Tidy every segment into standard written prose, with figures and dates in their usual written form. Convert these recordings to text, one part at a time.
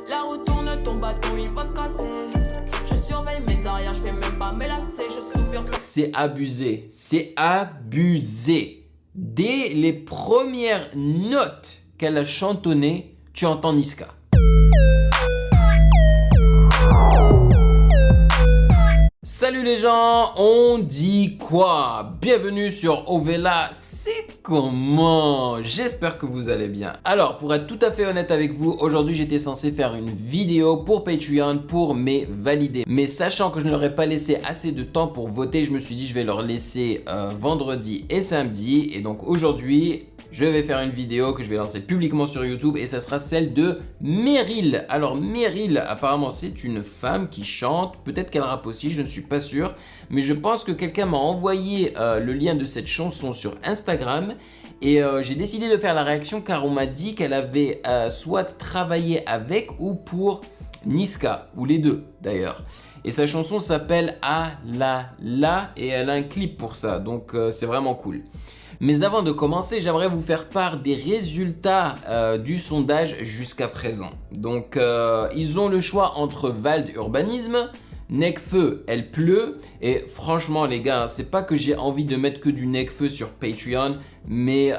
La roue tourne, ton bâton il va se casser. Je surveille mes arrières, je fais même pas me lasser. Je soupire. C'est abusé, c'est abusé. Dès les premières notes qu'elle a chantonnées, tu entends Niska. Salut les gens, on dit quoi? Bienvenue sur Ovela, c'est comment? J'espère que vous allez bien. Alors, pour être tout à fait honnête avec vous, aujourd'hui j'étais censé faire une vidéo pour Patreon pour mes validés. Mais sachant que je ne leur ai pas laissé assez de temps pour voter, je me suis dit je vais leur laisser vendredi et samedi. Et donc aujourd'hui, je vais faire une vidéo que je vais lancer publiquement sur YouTube et ça sera celle de Meryl. Alors Meryl, apparemment c'est une femme qui chante, peut-être qu'elle rappe aussi, je ne suis pas sûr. Mais je pense que quelqu'un m'a envoyé le lien de cette chanson sur Instagram. Et j'ai décidé de faire la réaction car on m'a dit qu'elle avait soit travaillé avec ou pour Niska, ou les deux d'ailleurs. Et sa chanson s'appelle Ah La La et elle a un clip pour ça, donc c'est vraiment cool. Mais avant de commencer, j'aimerais vous faire part des résultats du sondage jusqu'à présent. Donc, ils ont le choix entre Vald Urbanisme, Nekfeu, Elle pleut. Et franchement, les gars, c'est pas que j'ai envie de mettre que du Nekfeu sur Patreon, mais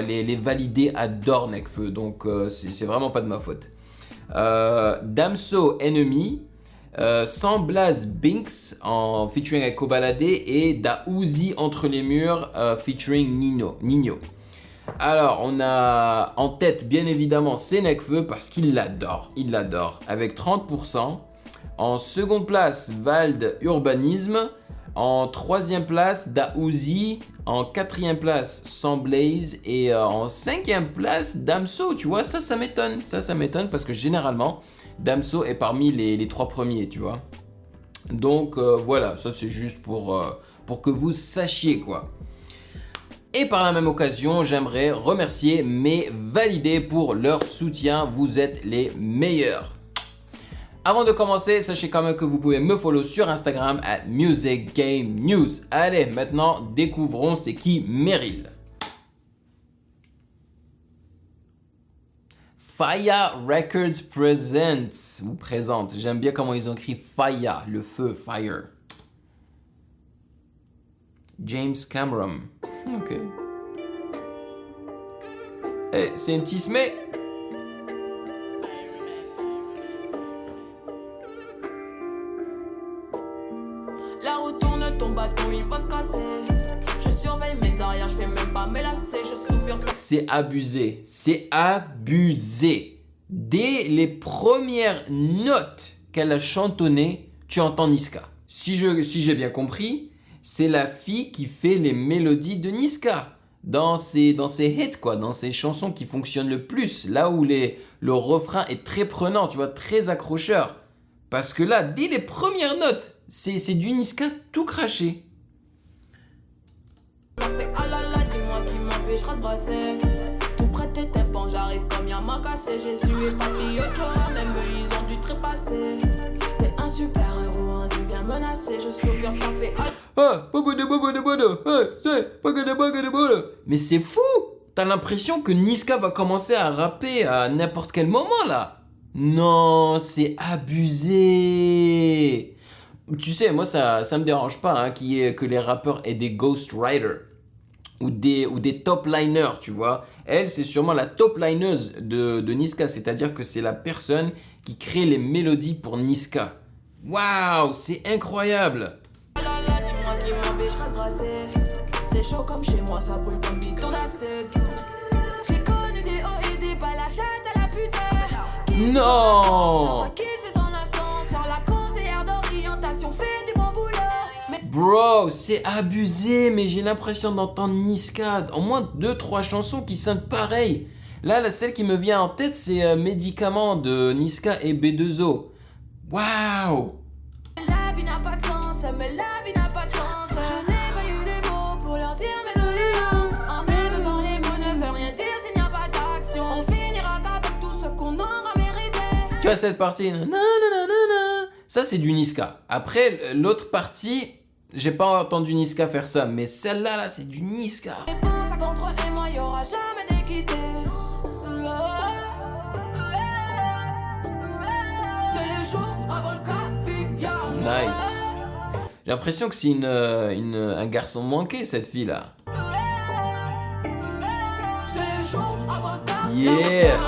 les validés adorent Nekfeu, donc c'est vraiment pas de ma faute. Damso, Ennemi. Samblaz Binks en featuring avec Kobalade et Daouzi Entre les murs featuring Nino. Alors on a en tête bien évidemment c'est Nekfeu parce qu'il l'adore, avec 30%. En seconde place Vald Urbanisme. En troisième place Daouzi. En quatrième place Samblaz et en cinquième place Damso. Tu vois, ça m'étonne, parce que généralement Damso est parmi les trois premiers, tu vois. Donc voilà, ça c'est juste pour que vous sachiez quoi. Et par la même occasion, j'aimerais remercier mes validés pour leur soutien. Vous êtes les meilleurs. Avant de commencer, sachez quand même que vous pouvez me follow sur Instagram @musicgamenews. Allez, maintenant découvrons c'est qui Meryl. Faya Records presents ou présente. J'aime bien comment ils ont écrit Faya, le feu, fire. James Cameron. Ok. Eh, c'est une tismée. La roue tourne, ton bâton il va se casser. Je surveille mes arrières, je fais même pas me lasser. Je soupire. C'est abusé, c'est abusé. Dès les premières notes qu'elle a chantonnées, tu entends Niska. Si j'ai bien compris, c'est la fille qui fait les mélodies de Niska dans ses hits quoi, dans ses chansons qui fonctionnent le plus, là où le refrain est très prenant, tu vois, très accrocheur. Parce que là, dès les premières notes, c'est du Niska tout craché. Ça fait ah là là, dis-moi qui m'empêchera de brasser. Tout près de tes pans, j'arrive comme Yama cassé. Jésus et Papy Ochoa, même eux ils ont dû trépasser. T'es un super héros, un dieu bien menacé. Je soupire, ça fait ah. Mais c'est fou! T'as l'impression que Niska va commencer à rapper à n'importe quel moment là. Non, c'est abusé. Tu sais, moi ça me dérange pas hein, que les rappeurs aient des ghostwriters ou des top liners, tu vois. Elle, c'est sûrement la top lineuse de Niska, c'est-à-dire que c'est la personne qui crée les mélodies pour Niska. Waouh, c'est incroyable. Ah là là, dis-moi qui m'empêchera de brasser. C'est chaud comme chez moi, ça brûle comme bidon d'acide. J'ai connu des hauts et des bas, la chatte à la putain. Non. Bro, c'est abusé, mais j'ai l'impression d'entendre Niska. Au moins 2-3 chansons qui sonnent pareil. Là, celle qui me vient en tête, c'est Médicament de Niska et B2O. Waouh. La vie n'a pas de sens, mais la vie n'a pas de sens. Je n'ai pas eu les mots pour leur dire mes doléances. En même temps, les mots ne veulent rien dire s'il n'y a pas d'action. On finira qu'avec tout ce qu'on aura mérité. Tu vois cette partie? Ça, c'est du Niska. Après, l'autre partie, j'ai pas entendu Niska faire ça, mais celle-là, là, c'est du Niska. Et pour ça contre et moi, y aura jamais d'équité. J'ai l'impression que c'est un garçon manqué, cette fille-là. Yeah.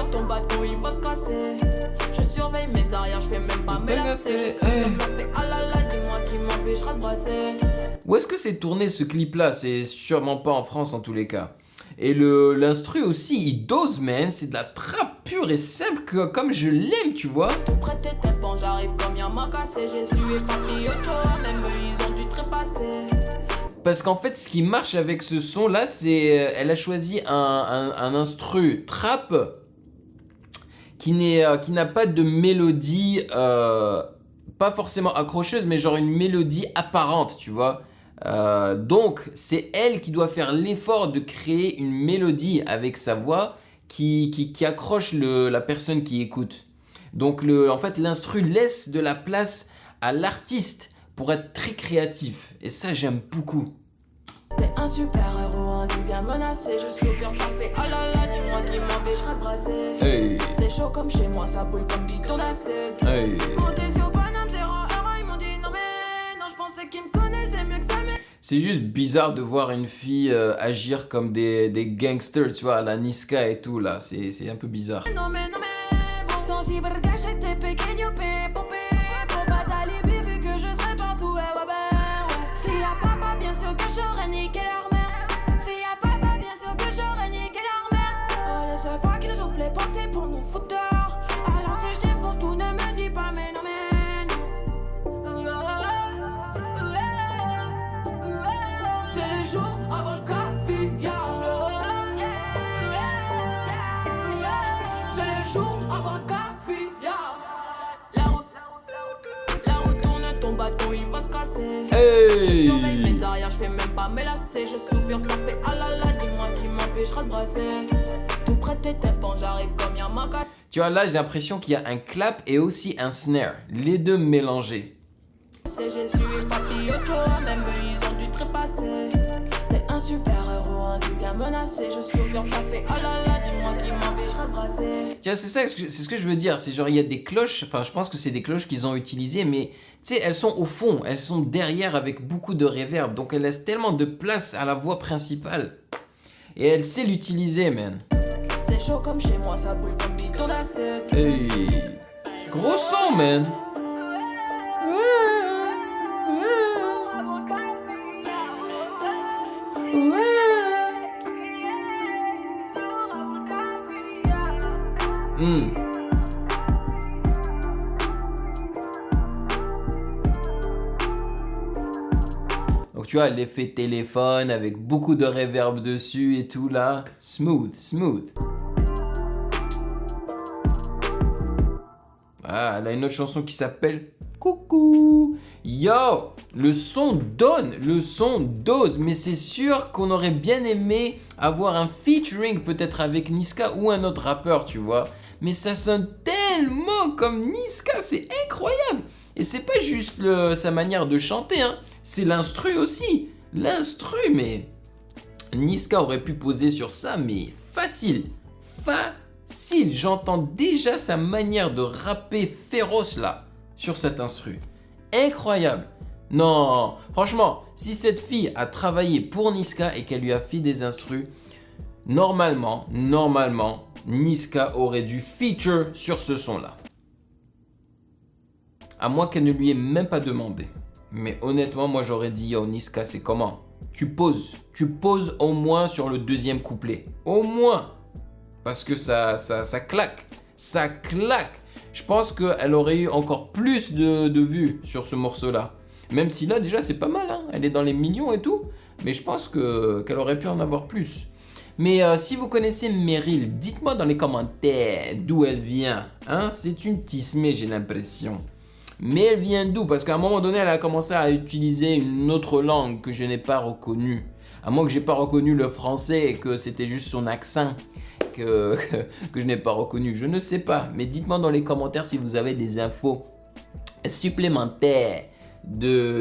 Je surveille mes arrières, je fais même pas me lasser. Ça fait ah là là, dis-moi qui m'empêchera de brasser. Où est-ce que c'est tourné ce clip-là? C'est sûrement pas en France en tous les cas. Et l'instru aussi, il dose, man. C'est de la trappe pure et simple comme je l'aime, tu vois. Tout prêt tes pans, j'arrive comme y'a m'a cassé. J'ai sué papy Ochoa, même eux ils ont dû trépasser. Parce qu'en fait, ce qui marche avec ce son-là, c'est... Elle a choisi un instru trap qui n'a pas de mélodie, pas forcément accrocheuse, mais genre une mélodie apparente, tu vois. Donc, c'est elle qui doit faire l'effort de créer une mélodie avec sa voix qui accroche la personne qui écoute. Donc, en fait, l'instru laisse de la place à l'artiste pour être très créatif. Et ça, j'aime beaucoup. T'es un super héros, un tu viens menacer. Je soupire, ça fait ah là là, dis-moi qui m'empêchera de brasser. Hey. C'est chaud comme chez moi, ça boule comme bidon d'acide. Hey. Monté sur Paname, 0 euro, ils m'ont dit non mais non, je pensais qu'ils me connaissaient mieux que ça. Mais... C'est juste bizarre de voir une fille agir comme des gangsters, tu vois, à la Niska et tout, là. C'est un peu bizarre. Non mais bon, sans cybercacher tes pequeños pépopés. Pour battre alibi, vu que je serai partout, ouais. Fille à papa, bien sûr que j'aurais niqué leur mère. Fille à papa, bien sûr que j'aurais niqué leur mère. Oh, les seules fois qui nous ouvrent les portes, c'est pour nous foutre dehors. Alors si je défonce tout, ne me dis pas mais non. C'est les jours avant le caviar. C'est les jours avant le caviar. La route tourne, ton bateau il va se casser. Hey. Je surveille mes arrières, je fais même pas me lasser. Je soupire, ça fait ah là là, dis-moi qui m'empêchera de brasser. Tout prêt tes pans, j'arrive comme y'a ma casse. Tu vois, là, j'ai l'impression qu'il y a un clap et aussi un snare. Les deux mélangés. J'ai sué papy Ochoa, même eux ils ont dû trépasser. T'es un super héros, un tu viens menacer. Je soupire, ça fait ah là là, dis-moi qui m'empêchera de brasser. Tiens, c'est ce que je veux dire. C'est genre, il y a des cloches, enfin, je pense que c'est des cloches qu'ils ont utilisées, mais tu sais, elles sont au fond, elles sont derrière avec beaucoup de reverb. Donc, elles laissent tellement de place à la voix principale. Et elle sait l'utiliser, man. C'est chaud comme chez moi, ça brûle comme bidon d'acide. Hey, gros son, man. Donc tu vois l'effet téléphone avec beaucoup de reverb dessus et tout là. Smooth. Ah, elle a une autre chanson qui s'appelle Coucou. Yo, le son donne, le son dose, mais c'est sûr qu'on aurait bien aimé avoir un featuring peut-être avec Niska ou un autre rappeur, tu vois. Mais ça sonne tellement comme Niska, c'est incroyable. Et c'est pas juste sa manière de chanter, hein. C'est l'instru aussi. L'instru, mais Niska aurait pu poser sur ça, mais facile. J'entends déjà sa manière de rapper féroce là, sur cet instru. Incroyable. Non, franchement, si cette fille a travaillé pour Niska et qu'elle lui a fait des instrus, normalement, Niska aurait dû feature sur ce son-là. À moins qu'elle ne lui ait même pas demandé. Mais honnêtement, moi j'aurais dit, yo Niska, c'est comment? Tu poses au moins sur le deuxième couplet. Au moins. Parce que ça claque. Ça claque. Je pense qu'elle aurait eu encore plus de vues sur ce morceau-là. Même si là, déjà, c'est pas mal. Hein. Elle est dans les millions et tout. Mais je pense qu'elle aurait pu en avoir plus. Mais si vous connaissez Meryl, dites-moi dans les commentaires d'où elle vient. Hein? C'est une tismée, j'ai l'impression. Mais elle vient d'où? Parce qu'à un moment donné, elle a commencé à utiliser une autre langue que je n'ai pas reconnue. À moins que je n'ai pas reconnu le français et que c'était juste son accent que je n'ai pas reconnu. Je ne sais pas. Mais dites-moi dans les commentaires si vous avez des infos supplémentaires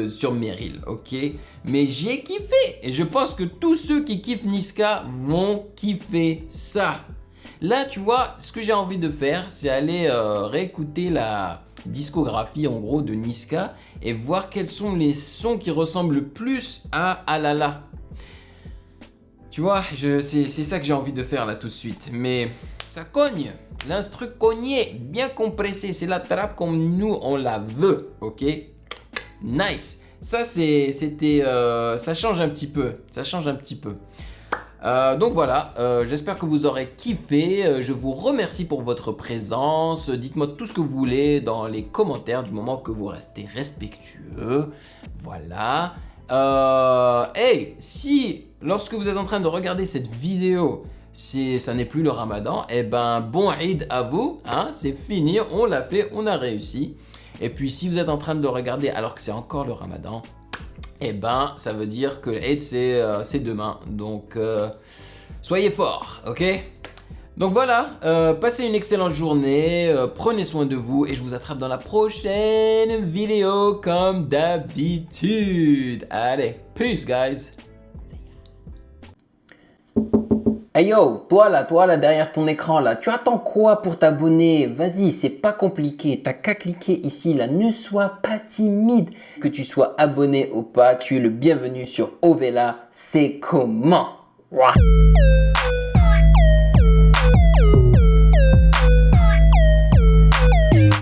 sur Meryl, ok? Mais j'ai kiffé. Et je pense que tous ceux qui kiffent Niska vont kiffer ça. Là, tu vois, ce que j'ai envie de faire, c'est aller réécouter discographie en gros de Niska et voir quels sont les sons qui ressemblent le plus à Alala. Tu vois, c'est ça que j'ai envie de faire là tout de suite. Mais ça cogne. L'instru cogné, bien compressé. C'est la trappe comme nous on la veut. Ok? Nice. Ça ça change un petit peu. Ça change un petit peu. Donc voilà, j'espère que vous aurez kiffé. Je vous remercie pour votre présence. Dites-moi tout ce que vous voulez dans les commentaires du moment que vous restez respectueux. Voilà. Hey, si lorsque vous êtes en train de regarder cette vidéo, ça n'est plus le Ramadan, eh ben bon Eid à vous. Hein, c'est fini, on l'a fait, on a réussi. Et puis si vous êtes en train de regarder alors que c'est encore le Ramadan, eh ben ça veut dire que l'Eid c'est demain. Donc soyez forts, ok? Donc voilà, passez une excellente journée, prenez soin de vous et je vous attrape dans la prochaine vidéo comme d'habitude. Allez, peace guys! Hey yo, toi là derrière ton écran là, tu attends quoi pour t'abonner? Vas-y, c'est pas compliqué, t'as qu'à cliquer ici là, ne sois pas timide. Que tu sois abonné ou pas, tu es le bienvenu sur Ovela, c'est comment? Ouah.